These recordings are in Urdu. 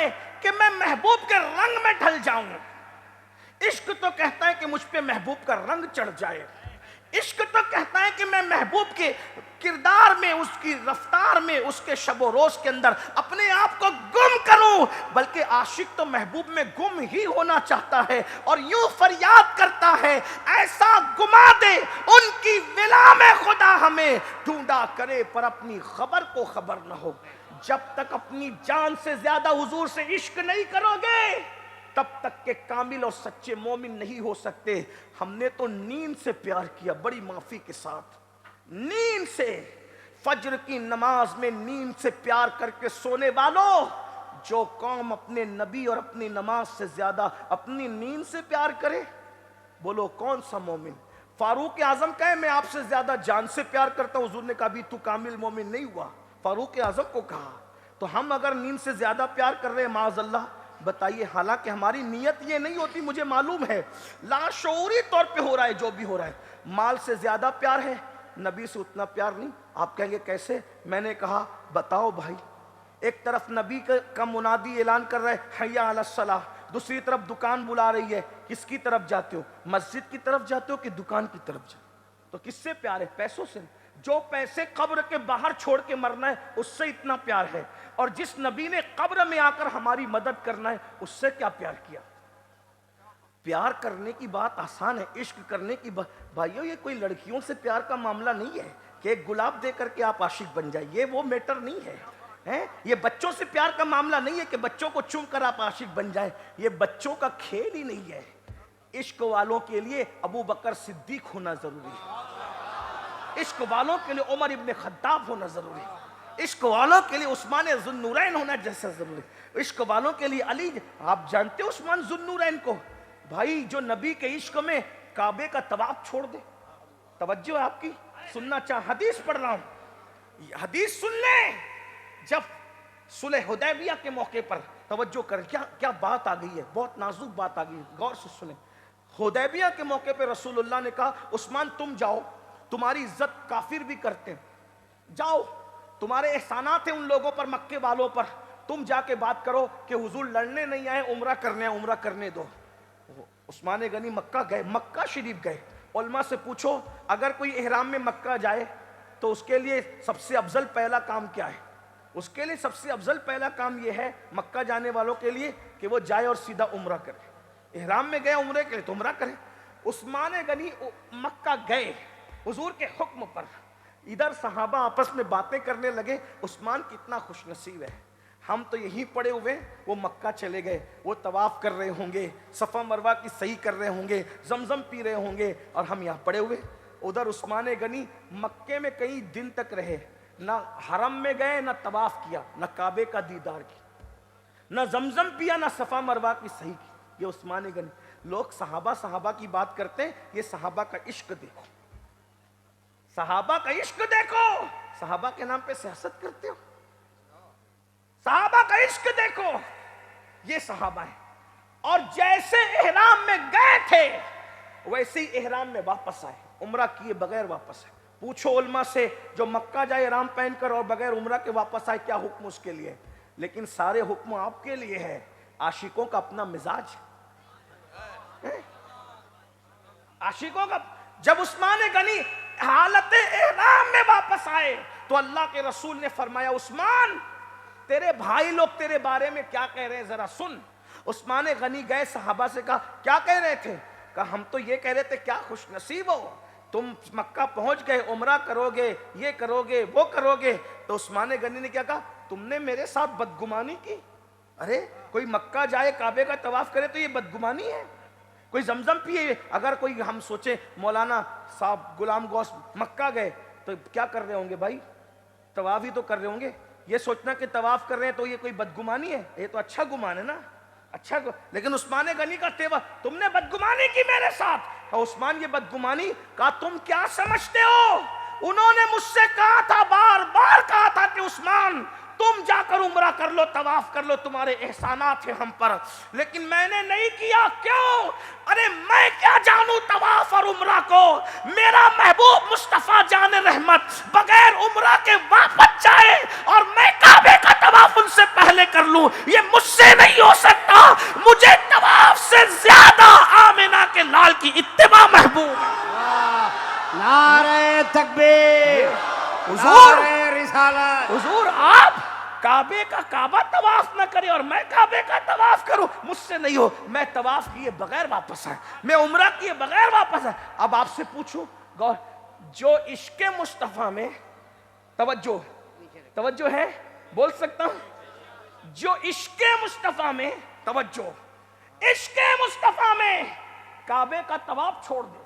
ہے کہ میں محبوب کے رنگ میں ڈھل جاؤں، عشق تو کہتا ہے کہ مجھ پہ محبوب کا رنگ چڑھ جائے، عشق تو کہتا ہے کہ میں محبوب کے کردار میں، اس کی رفتار میں، اس کے شب و روز کے اندر اپنے آپ کو گم کروں، بلکہ عاشق تو محبوب میں گم ہی ہونا چاہتا ہے اور یوں فریاد کرتا ہے ایسا گما دے ان کی ولا میں خدا ہمیں، ڈھونڈا کرے پر اپنی خبر کو خبر نہ ہو۔ جب تک اپنی جان سے زیادہ حضور سے عشق نہیں کرو گے تب تک کہ کامل اور سچے مومن نہیں ہو سکتے۔ ہم نے تو نیند سے پیار کیا، بڑی معافی کے ساتھ، نیند سے، فجر کی نماز میں نیند سے پیار کر کے سونے والوں، جو قوم اپنے نبی اور اپنی نماز سے زیادہ اپنی نیند سے پیار کرے، بولو کون سا مومن؟ فاروق اعظم کہے میں آپ سے زیادہ جان سے پیار کرتا ہوں، حضور نے کہا بھی تو کامل مومن نہیں ہوا، فاروق اعظم کو کہا۔ تو ہم اگر نیند سے زیادہ پیار کر رہے ہیں معاذ اللہ، بتائیے، حالانکہ ہماری نیت یہ نہیں ہوتی، مجھے معلوم ہے لاشعوری طور پہ ہو رہا ہے جو بھی ہو رہا ہے، مال سے زیادہ پیار ہے، نبی سے اتنا پیار نہیں۔ آپ کہیں گے کیسے؟ میں نے کہا بتاؤ بھائی، ایک طرف نبی کا منادی اعلان کر رہا ہے حی علی الصلاح، دوسری طرف دکان بلا رہی ہے، کس کی طرف جاتے ہو؟ مسجد کی طرف جاتے ہو کہ دکان کی طرف جاتے ہو؟ تو کس سے پیار ہے؟ پیسوں سے؟ جو پیسے قبر کے باہر چھوڑ کے مرنا ہے اس سے اتنا پیار ہے، اور جس نبی نے قبر میں آ کر ہماری مدد کرنا ہے اس سے کیا پیار کیا؟ پیار کرنے کی بات آسان ہے، عشق کرنے کی بات، بھائیو یہ کوئی لڑکیوں سے پیار کا معاملہ نہیں ہے کہ ایک گلاب دے کر کے آپ عاشق بن جائیں، یہ وہ میٹر نہیں ہے۔ یہ بچوں سے پیار کا معاملہ نہیں ہے کہ بچوں کو چوم کر آپ عاشق بن جائیں، یہ بچوں کا کھیل ہی نہیں ہے۔ عشق والوں کے لیے ابو بکر صدیق ہونا ضروری ہے، عشق والوں کے لیے عمر ابن خطاب ہونا ضروری ہے، عشق والوں کے لیے عثمان ذو النورین ہونا جیسا ضروری ہے، عشق والوں کے لیے علی، آپ جانتے عثمان ذو النورین کو؟ بھائی جو نبی کے عشق میں کعبے کا طواف چھوڑ دے، توجہ ہے آپ کی، سننا چاہ، حدیث پڑھ رہا ہوں، حدیث سن لیں۔ جب صلح حدیبیہ کے موقع پر، توجہ کریں، کیا بات آ گئی ہے، بہت نازک بات آ گئی ہے، غور سے سنیں۔ حدیبیہ کے موقع پہ رسول اللہ نے کہا عثمان تم جاؤ، تمہاری عزت کافر بھی کرتے ہیں، جاؤ، تمہارے احسانات ہیں ان لوگوں پر، مکے والوں پر، تم جا کے بات کرو کہ حضور لڑنے نہیں آئے، عمرہ کرنے آئے، عمرہ کرنے دو۔ عثمان غنی مکہ گئے، مکہ شریف گئے، علماء سے پوچھو اگر کوئی احرام میں مکہ جائے تو اس کے لیے سب سے افضل پہلا کام کیا ہے؟ اس کے لیے سب سے افضل پہلا کام یہ ہے مکہ جانے والوں کے لیے کہ وہ جائے اور سیدھا عمرہ کرے، احرام میں گئے عمرے کے لیے تو عمرہ کرے۔ عثمان غنی مکہ گئے حضور کے حکم پر، ادھر صحابہ آپس میں باتیں کرنے لگے، عثمان کتنا خوش نصیب ہے، ہم تو یہیں پڑے ہوئے، وہ مکہ چلے گئے، وہ طواف کر رہے ہوں گے، صفا مروہ کی صحیح کر رہے ہوں گے، زمزم پی رہے ہوں گے، اور ہم یہاں پڑے ہوئے۔ ادھر عثمان غنی مکے میں کئی دن تک رہے، نہ حرم میں گئے، نہ طواف کیا، نہ کعبے کا دیدار کیا، نہ زمزم پیا، نہ صفا مروہ کی صحیح کی۔ یہ عثمان غنی، لوگ صحابہ کی بات کرتے ہیں، یہ صحابہ کا عشق دیکھو، صحابہ کا عشق دیکھو، صحابہ کے نام پہ سیاست کرتے ہو، صحابہ کا عشق دیکھو، یہ صحابہ ہیں، اور جیسے احرام میں گئے تھے ویسے ہی احرام میں واپس آئے، عمرہ کیے بغیر واپس آئے۔ پوچھو علماء سے جو مکہ جائے احرام پہن کر اور بغیر عمرہ کے واپس آئے کیا حکم اس کے لیے؟ لیکن سارے حکم آپ کے لیے ہے، عاشقوں کا اپنا مزاج ہے، عاشقوں کا۔ جب عثمان غنی حالت احرام میں واپس آئے تو اللہ کے رسول نے فرمایا عثمان تیرے بھائی لوگ تیرے بارے میں کیا کہہ رہے ہیں ذرا سن۔ عثمان غنی گئے، صحابہ سے کہا کیا کہہ رہے تھے؟ کہا ہم تو یہ کہہ رہے تھے کیا خوش نصیب ہو، تم مکہ پہنچ گئے، عمرہ کرو گے، یہ کرو گے، وہ کرو گے۔ تو عثمان غنی نے کیا کہا؟ تم نے میرے ساتھ بدگمانی کی۔ ارے کوئی مکہ جائے کعبے کا طواف کرے تو یہ بدگمانی ہے، کوئی زمزم پیے، اگر کوئی ہم سوچے مولانا صاحب غلام غوث مکہ گئے تو کیا کر رہے ہوں گے بھائی؟ طواف ہی تو کر رہے ہوں گے، یہ سوچنا کہ طواف کر رہے ہیں تو یہ کوئی بدگمانی ہے، یہ تو اچھا گمان ہے نا، اچھا لیکن عثمان غنی کا تیوا تم نے بدگمانی کی میرے ساتھ۔ اور عثمان یہ بدگمانی، کہا تم کیا سمجھتے ہو؟ انہوں نے مجھ سے کہا تھا، بار بار کہا تھا کہ عثمان تم جا کر عمرہ کر لو، طواف کر لو، تمہارے احسانات ہیں ہم پر، لیکن میں نے نہیں کیا۔ کیوں؟ ارے میں کیا جانوں طواف اور عمرہ کو؟ میرا محبوب مصطفیٰ جان رحمت بغیر عمرہ کے واپس جائے اور میں کعبے کا طواف ان سے پہلے کر لوں، یہ مجھ سے نہیں ہو سکتا۔ مجھے طواف سے زیادہ آمنہ کے لال کی اتباع محبوب ہے۔ نعرہ تکبیر، حضور، نعرہ رسالت۔ حضور آپ کعبے کا کعبہ طواف نہ کرے اور میں کعبے کا طواف کروں، مجھ سے نہیں ہو۔ میں طواف کیے بغیر واپس آئے، میں عمرہ کیے بغیر واپس آئے۔ اب آپ سے پوچھوں غور، جو عشق مصطفیٰ میں توجہ ہے، بول سکتا ہوں، جو عشق مصطفیٰ میں توجہ، عشق مصطفیٰ میں کعبے کا طواف چھوڑ دے۔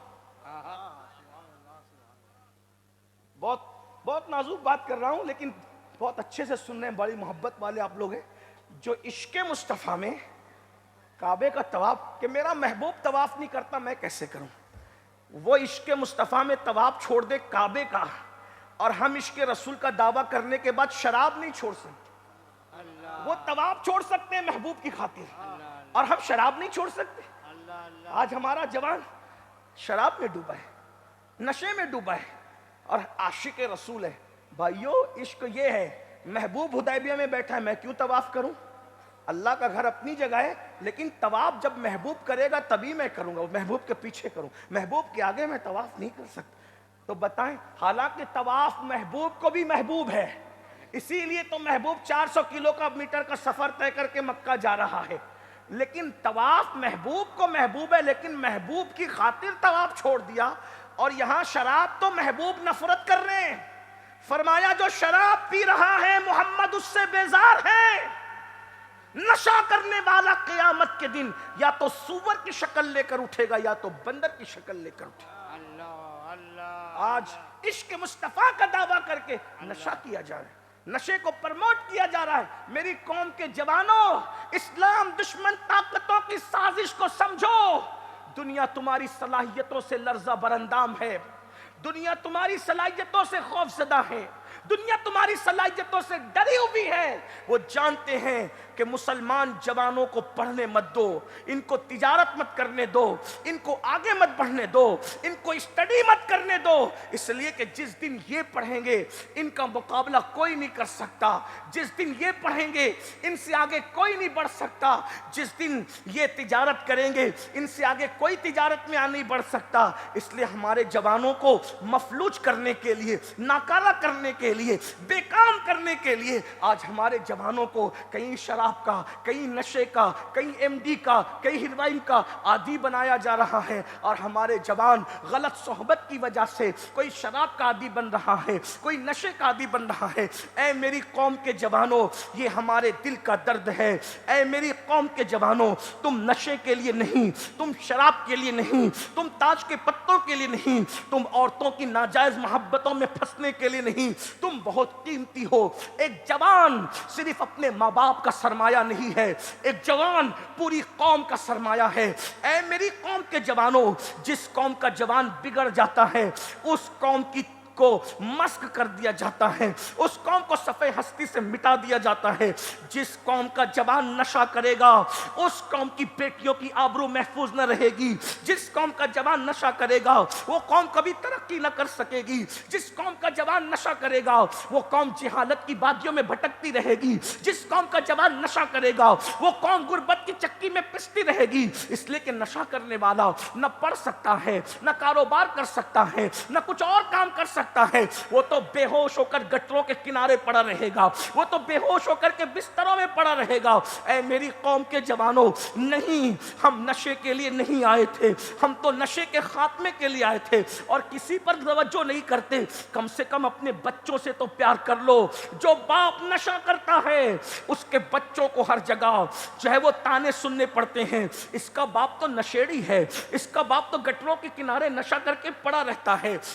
بہت نازک بات کر رہا ہوں، لیکن بہت اچھے سے سن رہے ہیں، بڑی محبت والے آپ لوگ ہیں۔ جو عشق مصطفیٰ میں کعبے کا طواف، کہ میرا محبوب طواف نہیں کرتا میں کیسے کروں، وہ عشق مصطفیٰ میں طواف چھوڑ دے کعبے کا، اور ہم عشق رسول کا دعویٰ کرنے کے بعد شراب نہیں چھوڑ سکتے۔ وہ طواف چھوڑ سکتے ہیں محبوب کی خاطر، اور ہم شراب نہیں چھوڑ سکتے۔ آج ہمارا جوان شراب میں ڈوبا ہے، نشے میں ڈوبا ہے، اور عاشق رسول ہے۔ بھائیو، عشق یہ ہے، محبوب حدیبیہ میں بیٹھا ہے، میں کیوں طواف کروں؟ اللہ کا گھر اپنی جگہ ہے، لیکن طواف جب محبوب کرے گا تبھی میں کروں گا، محبوب کے پیچھے کروں، محبوب کے آگے میں طواف نہیں کر سکتا۔ تو بتائیں، حالانکہ طواف محبوب کو بھی محبوب ہے، اسی لیے تو محبوب 400 کلو کا میٹر کا سفر طے کر کے مکہ جا رہا ہے، لیکن طواف محبوب کو محبوب ہے، لیکن محبوب کی خاطر طواف چھوڑ دیا۔ اور یہاں شراب تو محبوب نفرت کر رہے ہیں، فرمایا جو شراب پی رہا ہے محمد اس سے بیزار ہے۔ نشہ کرنے والا قیامت کے دن یا تو سور کی شکل لے کر اٹھے گا یا تو بندر کی شکل لے کر اٹھے گا۔ آج عشق مصطفیٰ کا دعویٰ کر کے نشہ کیا جا رہا ہے، نشے کو پرموٹ کیا جا رہا ہے۔ میری قوم کے جوانوں، اسلام دشمن طاقتوں کی سازش کو سمجھو۔ دنیا تمہاری صلاحیتوں سے لرزہ برندام ہے، دنیا تمہاری صلاحیتوں سے خوف زدہ ہے، دنیا تمہاری صلاحیتوں سے ڈری ہوئی ہے۔ وہ جانتے ہیں کہ مسلمان جوانوں کو پڑھنے مت دو، ان کو تجارت مت کرنے دو، ان کو آگے مت بڑھنے دو، ان کو اسٹڈی مت کرنے دو، اس لیے کہ جس دن یہ پڑھیں گے ان کا مقابلہ کوئی نہیں کر سکتا، جس دن یہ پڑھیں گے ان سے آگے کوئی نہیں بڑھ سکتا، جس دن یہ تجارت کریں گے ان سے آگے کوئی تجارت میں نہیں بڑھ سکتا۔ اس لیے ہمارے جوانوں کو مفلوج کرنے کے لیے، ناکارہ کرنے کے لیے، بے کام کرنے کے لیے آج ہمارے جوانوں کو کہیں شراب کا، کہیں نشے کا، کہیں ایم ڈی کا، کہیں ہیروئن کا عادی بنایا جا رہا ہے، اور ہمارے جوان غلط صحبت کی وجہ سے کوئی شراب کا عادی بن رہا ہے، کوئی نشے کا عادی بن رہا ہے۔ اے میری قوم کے جوانوں، یہ ہمارے دل کا درد ہے۔ اے میری قوم کے جوانوں، تم نشے کے لیے نہیں، تم شراب کے لیے نہیں، تم تاج کے پتوں کے لیے نہیں، تم عورتوں کی ناجائز محبتوں میں پھنسنے کے لیے نہیں، تم بہت قیمتی ہو۔ ایک جوان صرف اپنے ماں باپ کا سرمایہ نہیں ہے، ایک جوان پوری قوم کا سرمایہ ہے۔ اے میری قوم کے جوانوں، جس قوم کا جوان بگڑ جاتا ہے اس قوم کی کو مسک کر دیا جاتا ہے، اس قوم کو صفحہ ہستی سے مٹا دیا جاتا ہے۔ جس قوم کا جوان نشہ کرے گا اس قوم کی بیٹیوں کی آبرو محفوظ نہ رہے گی، جس قوم کا جوان نشہ کرے گا وہ قوم کبھی ترقی نہ کر سکے گی، جس قوم کا جوان نشہ کرے گا وہ قوم جہالت کی وادیوں میں بھٹکتی رہے گی، جس قوم کا جوان نشہ کرے گا وہ قوم غربت کی چکی میں پستی رہے گی۔ اس لیے کہ نشہ کرنے والا نہ پڑھ سکتا ہے، نہ کاروبار کر سکتا ہے، نہ کچھ اور کام کر سکتا ہے، وہ تو بے ہوش ہو کر گٹروں کے کنارے پڑا رہے گا، وہ تو بے ہوش ہو کر کے بستروں میں پڑا رہے گا۔ اے میری قوم کے جوانوں، نہیں، ہم نشے کے لیے نہیں آئے تھے، ہم تو نشے کے خاتمے کے لیے آئے تھے، اور کسی پر توجہ نہیں کرتے۔ کم سے کم اپنے بچوں سے تو پیار کر لو۔ جو باپ نشہ کرتا ہے اس کے بچوں کو ہر جگہ جو ہے وہ تانے سننے پڑتے ہیں، اس کا باپ تو نشیڑی ہے، اس کا باپ تو گٹروں کے کنارے نشہ کر کے پڑا رہتا ہے،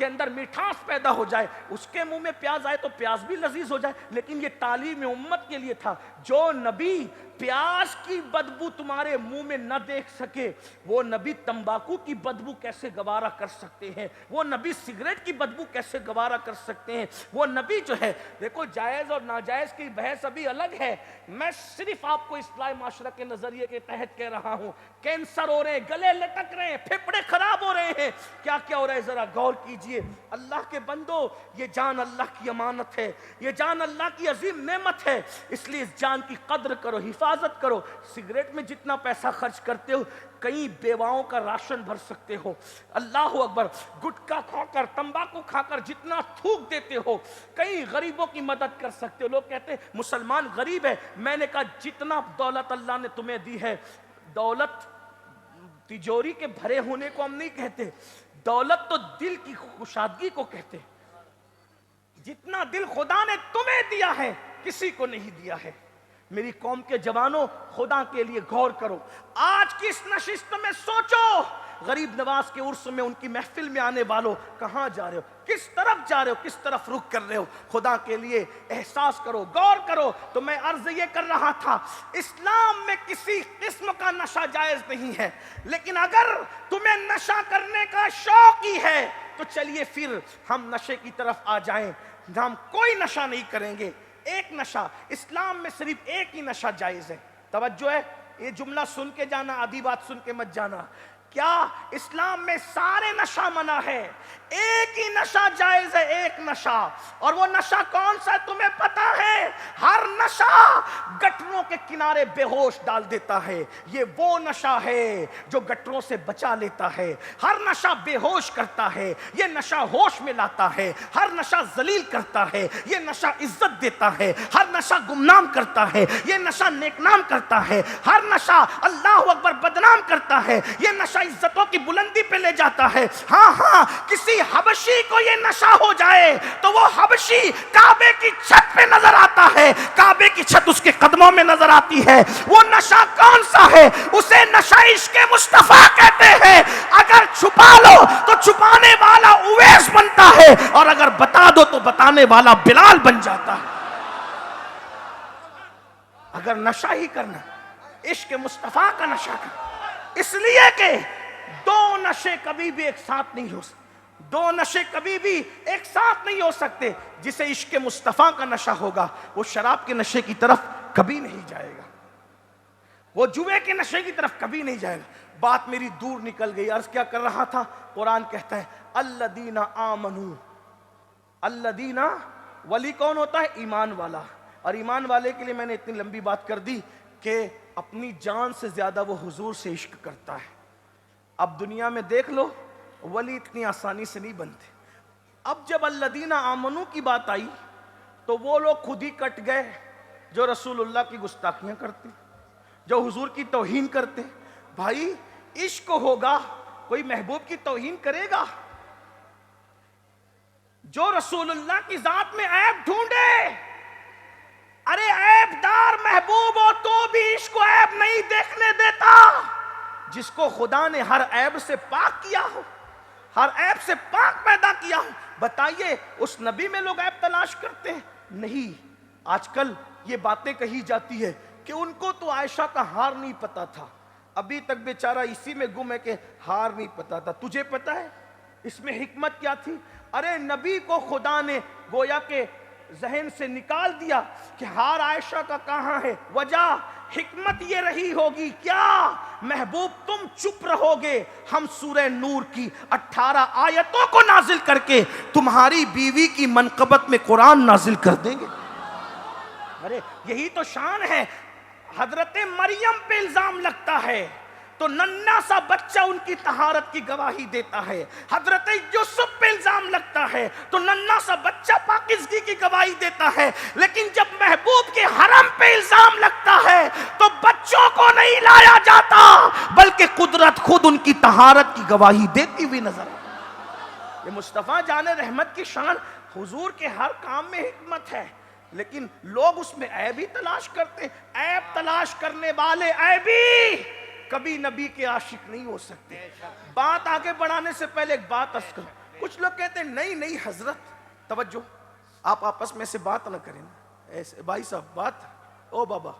کے اندر مٹھاس پیدا ہو جائے، اس کے منہ میں پیاز آئے تو پیاز بھی لذیذ ہو جائے. لیکن یہ تعلیم امت کے لیے تھا. جو نبی پیاز کی بدبو تمہارے منہ میں نہ دیکھ سکے، وہ نبی تمباکو کی بدبو کیسے گوارا کر سکتے ہیں؟ وہ نبی سگریٹ کی بدبو کیسے گوارا کر سکتے ہیں؟ وہ نبی جو ہے، دیکھو جائز اور ناجائز کی بحث ابھی الگ ہے. میں صرف آپ کو اصلاح معاشرہ کے نظریے کے تحت کہہ رہا ہوں. کینسر ہو رہے ہیں، گلے لٹک رہے ہیں، پھیپھڑے خراب ہو رہے ہیں، کیا کیا ہو رہا ہے ذرا غور کیجئے. اللہ کے بندو، یہ جان اللہ کی امانت ہے، یہ جان اللہ کی عظیم نعمت ہے، اس لیے اس جان کی قدر کرو، حفاظت کرو. سگریٹ میں جتنا پیسہ خرچ کرتے ہو، کئی بیواؤں کا راشن بھر سکتے ہو. اللہ اکبر. گٹکا کھا کر، تمباکو کھا کر جتنا تھوک دیتے ہو، کئی غریبوں کی مدد کر سکتے ہو. لوگ کہتے ہیں مسلمان غریب ہے. میں نے کہا جتنا دولت اللہ نے تمہیں دی ہے، دولت تجوری کے بھرے ہونے کو ہم نہیں کہتے، دولت تو دل کی خوشادگی کو کہتے. جتنا دل خدا نے تمہیں دیا ہے، کسی کو نہیں دیا ہے. میری قوم کے جوانوں، خدا کے لیے غور کرو. آج کی اس نشست میں سوچو، غریب نواز کے عرس میں، ان کی محفل میں آنے والوں، کہاں جا رہے ہو؟ کس طرف جا رہے ہو؟ کس طرف رخ کر رہے ہو؟ خدا کے لیے احساس کرو، غور کرو. تو میں عرض یہ کر رہا تھا، اسلام میں کسی قسم کا نشہ جائز نہیں ہے، لیکن اگر تمہیں نشہ کرنے کا شوق ہی ہے تو چلیے پھر ہم نشے کی طرف آ جائیں. ہم کوئی نشہ نہیں کریں گے. ایک نشہ، اسلام میں صرف ایک ہی نشہ جائز ہے. توجہ ہے، یہ جملہ سن کے جانا، آدھی بات سن کے مت جانا. کیا اسلام میں سارے نشہ منع ہے؟ ایک ہی نشہ جائز ہے، ایک نشہ. اور وہ نشہ کون سا ہے تمہیں پتا ہے؟ ہر نشہ گٹروں کے کنارے بے ہوش ڈال دیتا ہے. یہ وہ نشہ ہے جو گٹروں سے بچا لیتا ہے. ہر نشہ بے ہوش کرتا ہے، یہ نشہ ہوش میں لاتا ہے. ہر نشہ ذلیل کرتا ہے، یہ نشہ عزت دیتا ہے. ہر نشہ گمنام کرتا ہے، یہ نشہ نیکنام کرتا ہے. ہر نشہ اللہ اکبر بدنام کرتا ہے، یہ نشہ عزتوں کی بلندی پہ لے جاتا ہے. ہاں کسی حبشی کو یہ نشہ ہو جائے تو وہ حبشی کعبے کی چھت پہ نظر آتا ہے، کعبے کی چھت اس کے قدموں میں نظر آتی ہے. وہ نشہ کون سا ہے؟ اسے نشہ عشق مصطفیٰ کہتے ہیں. اگر چھپا لو تو چھپانے والا اویس بنتا ہے، اور اگر بتا دو تو بتانے والا بلال بن جاتا ہے. اگر نشہ ہی کرنا، عشق مصطفیٰ کا نشہ کرنا، اس لیے کہ دو نشے کبھی بھی ایک ساتھ نہیں ہو سکتے. دو نشے کبھی بھی ایک ساتھ نہیں ہو سکتے. جسے عشق مصطفیٰ کا نشہ ہوگا، وہ شراب کے نشے کی طرف کبھی نہیں جائے گا، وہ جوے کے نشے کی طرف کبھی نہیں جائے گا. بات میری دور نکل گئی. عرض کیا کر رہا تھا؟ قرآن کہتا ہے الذین آمنوا. الذین، ولی کون ہوتا ہے؟ ایمان والا. اور ایمان والے کے لیے میں نے اتنی لمبی بات کر دی کہ اپنی جان سے زیادہ وہ حضور سے عشق کرتا ہے. اب دنیا میں دیکھ لو، ولی اتنی آسانی سے نہیں بنتے. اب جب الذین آمنو کی بات آئی تو وہ لوگ خود ہی کٹ گئے جو رسول اللہ کی گستاخیاں کرتے، جو حضور کی توہین کرتے. بھائی عشق ہوگا، کوئی محبوب کی توہین کرے گا؟ جو رسول اللہ کی ذات میں عیب ڈھونڈے، ارے عیب دار محبوب ہو تو بھی عشق کو عیب نہیں دیکھنے دیتا. جس کو خدا نے ہر عیب سے پاک کیا ہو، ہر عیب سے پاک پیدا کیا ہو، بتائیے اس نبی میں لوگ عیب تلاش کرتے ہیں؟ نہیں. آج کل یہ باتیں کہی جاتی ہے کہ ان کو تو عائشہ کا ہار نہیں پتا تھا. ابھی تک بیچارہ اسی میں گم ہے کہ ہار نہیں پتا تھا. تجھے پتا ہے اس میں حکمت کیا تھی؟ ارے نبی کو خدا نے گویا کہ ذہن سے نکال دیا کہ ہار عائشہ کا کہاں ہے. وجہ، حکمت یہ رہی ہوگی کیا؟ محبوب تم چپ رہو گے، ہم سورہ نور کی 18 آیتوں کو نازل کر کے تمہاری بیوی کی منقبت میں قرآن نازل کر دیں گے. ارے یہی تو شان ہے. حضرت مریم پہ الزام لگتا ہے تو ننھا سا بچہ ان کی طہارت کی گواہی دیتا ہے. حضرت یوسف پہ الزام لگتا ہے تو ننھا سا بچہ پاکیزگی کی گواہی دیتا ہے. لیکن جب محبوب کے حرم پہ الزام لگتا ہے تو بچوں کو نہیں لایا جاتا، بلکہ قدرت خود ان کی طہارت کی گواہی دیتی ہوئی نظر آتی. یہ مصطفیٰ جان رحمت کی شان. حضور کے ہر کام میں حکمت ہے، لیکن لوگ اس میں عیب ہی تلاش کرتے. عیب تلاش کرنے والے عیبی کبھی نبی کے عاشق نہیں ہو سکتے. بات آگے بڑھانے سے پہلے ایک بات عرض کروں. کچھ لوگ کہتے ہیں نہیں نہیں حضرت توجہ آپ آپس میں سے بات نہ کریں ایسے بھائی صاحب بات او بابا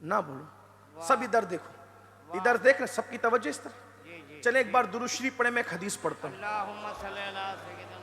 نہ بولو سب ادھر دیکھو ادھر دیکھ رہے سب کی توجہ اس طرح چلیں ایک بار درود شریف پڑھیں میں ایک حدیث پڑھتا ہوں اللہم صلی اللہ سیدنا